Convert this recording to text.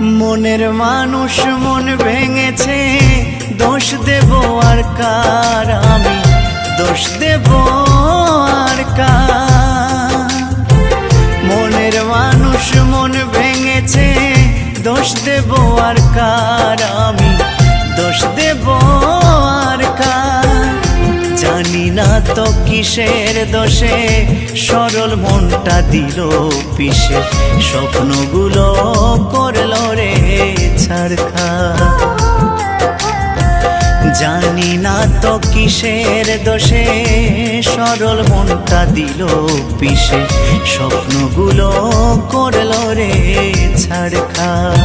মনের মানুষ মন ভেঙেছে, দোষ দেব আর কার, আমি দোষ দেব আর কার। মনের মানুষ মন ভেঙেছে, দোষ দেব আর কার, আমি দোষ দেব আর কার। জানি না তো কিসের দোষে সরল মনটা দিল পিষে, স্বপ্নগুলো করলো রে ছারখার। জানি না তো কিসের দোষে সরল মনটা দিল পিষে, স্বপ্নগুলো করলো রে ছারখার।